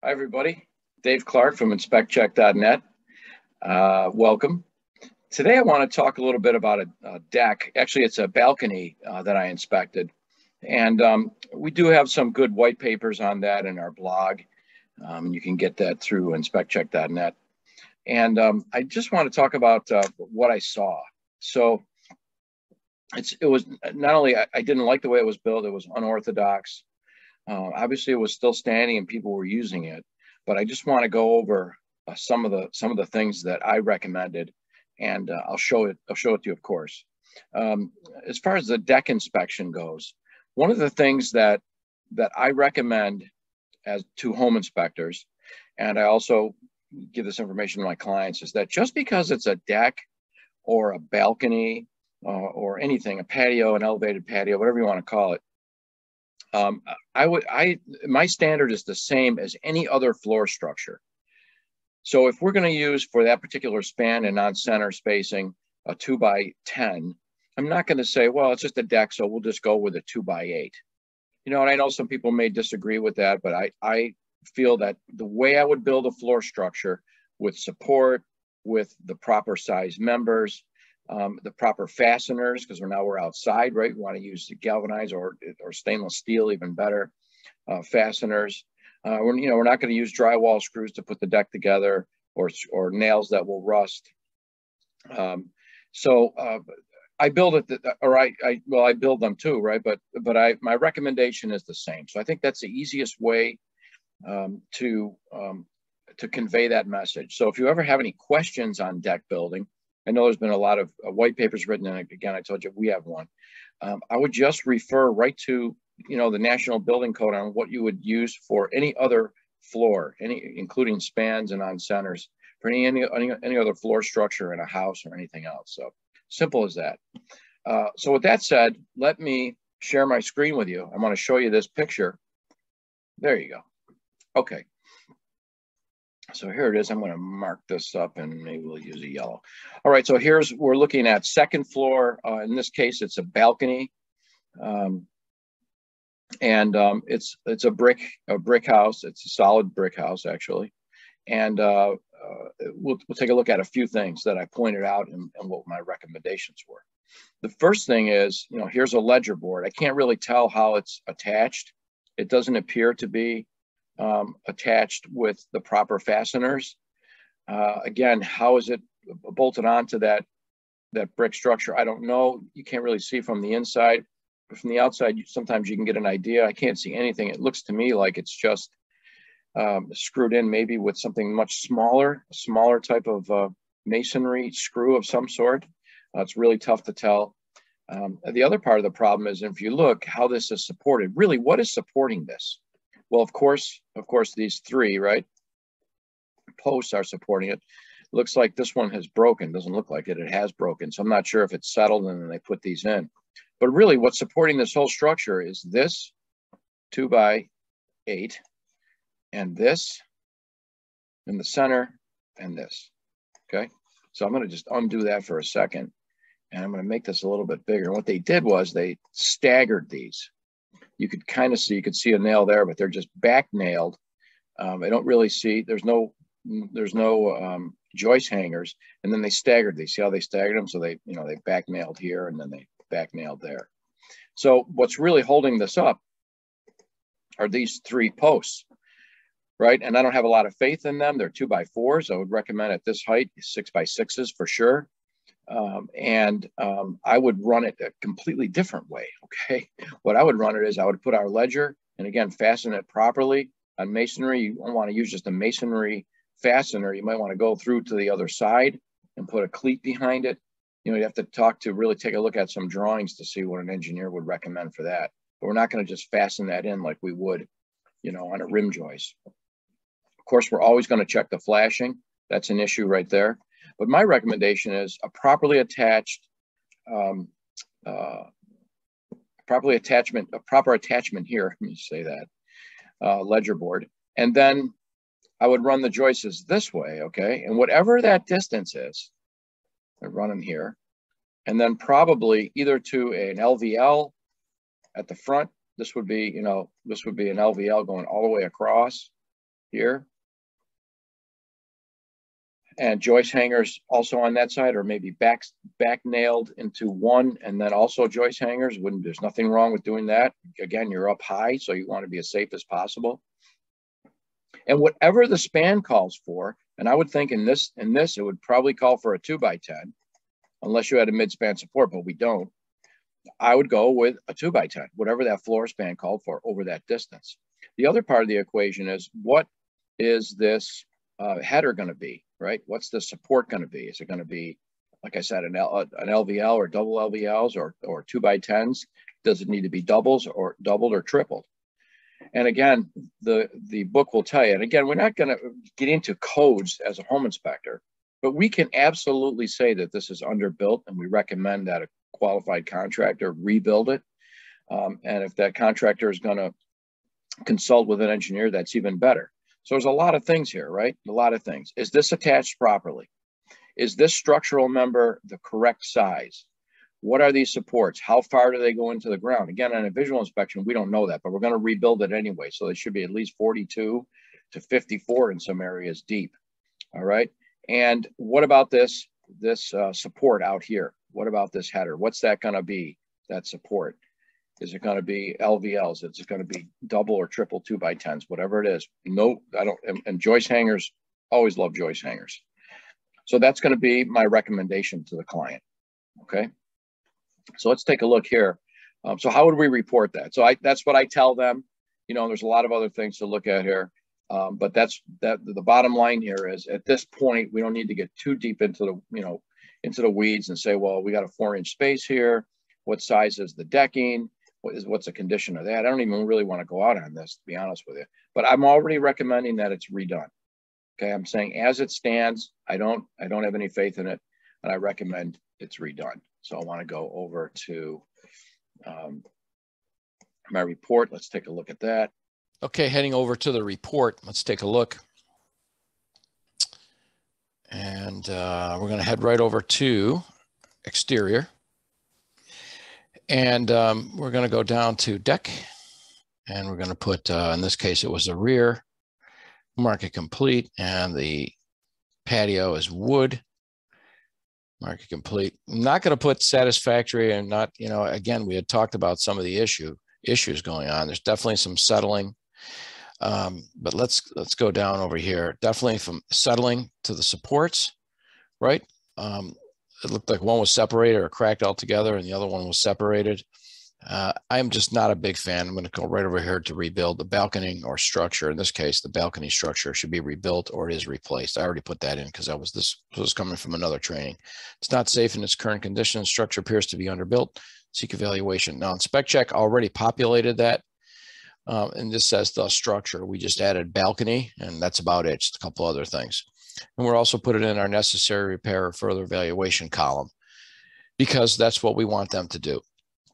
Hi, everybody. Dave Clark from InspectCheck-net. Welcome. Today, I want to talk a little bit about a deck. Actually, it's a balcony that I inspected. And we do have some good white papers on that in our blog. You can get that through InspectCheck-net. And I just want to talk about what I saw. So it was not only I didn't like the way it was built, it was unorthodox. Obviously, it was still standing and people were using it, but I just want to go over some of the things that I recommended, and I'll show it to you, of course. As far as the deck inspection goes, one of the things that I recommend as to home inspectors, and I also give this information to my clients, is that just because it's a deck or a balcony or anything, a patio, an elevated patio, whatever you want to call it, my standard is the same as any other floor structure. So if we're going to use for that particular span and on-center spacing a 2x10, I'm not going to say, well, it's just a deck, so we'll just go with a 2x8. And I know some people may disagree with that, but I feel that the way I would build a floor structure with support, with the proper size members, the proper fasteners, because we're outside, right? We want to use the galvanized or stainless steel, even better, fasteners. We're not going to use drywall screws to put the deck together, or nails that will rust. I build it, I build them too, right? But my recommendation is the same. So I think that's the easiest way to convey that message. So if you ever have any questions on deck building, I know there's been a lot of white papers written, and again, I told you we have one. I would just refer right to the National Building Code on what you would use for any other floor, including spans and on centers, for any other floor structure in a house or anything else. So simple as that. So with that said, let me share my screen with you. I want to show you this picture. There you go. Okay. So here it is. I'm going to mark this up, and maybe we'll use a yellow. All right, so we're looking at second floor. In this case, it's a balcony, it's a brick house. It's a solid brick house, actually. And we'll take a look at a few things that I pointed out and what my recommendations were. The first thing is, here's a ledger board. I can't really tell how it's attached. It doesn't appear to be attached with the proper fasteners. Again, how is it bolted onto that brick structure? I don't know. You can't really see from the inside, but from the outside, sometimes you can get an idea. I can't see anything. It looks to me like it's just screwed in, maybe with something much smaller, a smaller type of masonry screw of some sort. It's really tough to tell. The other part of the problem is, if you look how this is supported, really, what is supporting this? Well, of course, these three, right, posts are supporting it. Looks like this one has broken. Doesn't look like it. It has broken. So I'm not sure if it's settled and then they put these in. But really, what's supporting this whole structure is this 2x8 and this in the center and this. Okay. So I'm going to just undo that for a second, and I'm going to make this a little bit bigger. And what they did was they staggered these. You could kind of see, you could see a nail there, but they're just back nailed. I don't really see, there's no joist hangers. And then they staggered these. See how they staggered them? So they back nailed here, and then they back nailed there. So what's really holding this up are these three posts, right? And I don't have a lot of faith in them. They're 2x4s. I would recommend at this height 6x6s for sure. I would run it a completely different way, okay? What I would run it is I would put our ledger, and again, fasten it properly. On masonry, you don't want to use just a masonry fastener. You might want to go through to the other side and put a cleat behind it. You have to really take a look at some drawings to see what an engineer would recommend for that. But we're not going to just fasten that in like we would, on a rim joist. Of course, we're always going to check the flashing. That's an issue right there. But my recommendation is a proper attachment here. Let me say that, ledger board. And then I would run the joists this way, okay? And whatever that distance is, I run them here. And then probably either to an LVL at the front. This would be, an LVL going all the way across. here. And joist hangers also on that side, or maybe back nailed into one, and then also joist hangers. There's nothing wrong with doing that. Again, you're up high, so you want to be as safe as possible. And whatever the span calls for, and I would think in this it would probably call for a 2x10, unless you had a mid-span support, but we don't. I would go with a 2x10, whatever that floor span called for over that distance. The other part of the equation is, what is this header going to be, right? What's the support going to be? Is it going to be, like I said, an LVL or double LVLs or 2x10s? Does it need to be doubled or tripled? And again, the book will tell you, and again, we're not going to get into codes as a home inspector, but we can absolutely say that this is underbuilt, and we recommend that a qualified contractor rebuild it. And if that contractor is going to consult with an engineer, that's even better. So there's a lot of things here, right? A lot of things. Is this attached properly? Is this structural member the correct size? What are these supports? How far do they go into the ground? Again, on a visual inspection, we don't know that, but we're going to rebuild it anyway. So they should be at least 42 to 54 in some areas deep. All right. And what about this support out here? What about this header? What's that going to be, that support? Is it going to be LVLs? Is it going to be double or triple 2x10s? Whatever it is. No, I don't. And joist hangers, always love joist hangers. So that's going to be my recommendation to the client. Okay. So let's take a look here. So how would we report that? So that's what I tell them. You know, there's a lot of other things to look at here. But the bottom line here is, at this point, we don't need to get too deep into the weeds and say, well, we got a 4-inch space here. What size is the decking? What's the condition of that? I don't even really want to go out on this, to be honest with you. But I'm already recommending that it's redone. Okay, I'm saying as it stands, I don't have any faith in it, and I recommend it's redone. So I want to go over to my report. Let's take a look at that. Okay, heading over to the report, let's take a look. And we're going to head right over to exterior. And we're going to go down to deck. And we're going to put, in this case, it was a rear, mark it complete. And the patio is wood, mark it complete. I'm not going to put satisfactory, and not, again, we had talked about some of the issues going on. There's definitely some settling. But let's go down over here. Definitely from settling to the supports, right? It looked like one was separated or cracked altogether, and the other one was separated. I'm just not a big fan. I'm going to go right over here to rebuild the balcony or structure. In this case, the balcony structure should be rebuilt, or it is replaced. I already put that in because this was coming from another training. It's not safe in its current condition. Structure appears to be underbuilt. Seek evaluation. Now, InspectCheck already populated that. And this says the structure. We just added balcony, and that's about it. Just a couple other things. And we're also put it in our necessary repair or further evaluation column, because that's what we want them to do.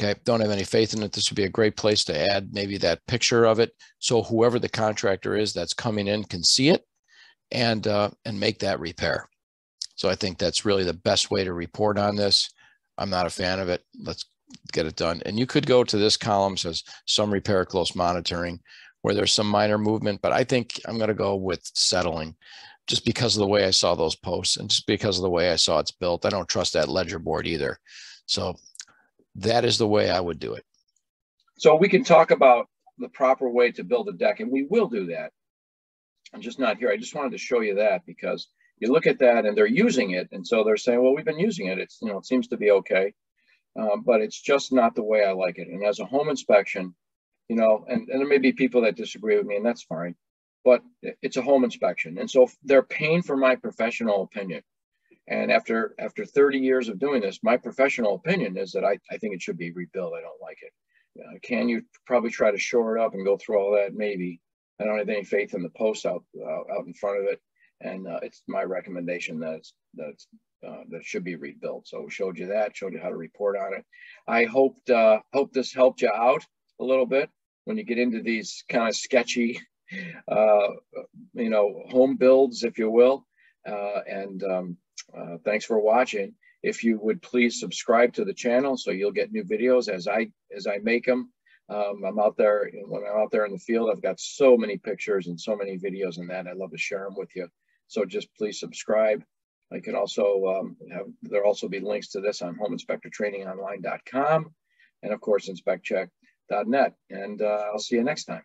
Okay, don't have any faith in it. This would be a great place to add maybe that picture of it, so whoever the contractor is that's coming in can see it and make that repair. So I think that's really the best way to report on this. I'm not a fan of it. Let's get it done. And you could go to this column, says some repair, close monitoring, where there's some minor movement, but I think I'm going to go with settling, just because of the way I saw those posts and just because of the way I saw it's built. I don't trust that ledger board either. So that is the way I would do it. So we can talk about the proper way to build a deck, and we will do that. I'm just not here. I just wanted to show you that, because you look at that and they're using it. And so they're saying, well, we've been using it. It's, it seems to be okay. But it's just not the way I like it. And as a home inspection, and there may be people that disagree with me, and that's fine, but it's a home inspection. And so they're paying for my professional opinion. And after 30 years of doing this, my professional opinion is that I think it should be rebuilt. I don't like it. Can you probably try to shore it up and go through all that? Maybe. I don't have any faith in the posts out in front of it. And it's my recommendation that that should be rebuilt. So we showed you that, showed you how to report on it. I hope this helped you out a little bit when you get into these kind of sketchy, home builds, if you will. Thanks for watching. If you would please subscribe to the channel so you'll get new videos as I make them. I'm out there, when I'm out there in the field, I've got so many pictures and so many videos in that. I'd love to share them with you. So just please subscribe. I can also there'll also be links to this on homeinspectortrainingonline.com and of course, InspectCheck.net. And I'll see you next time.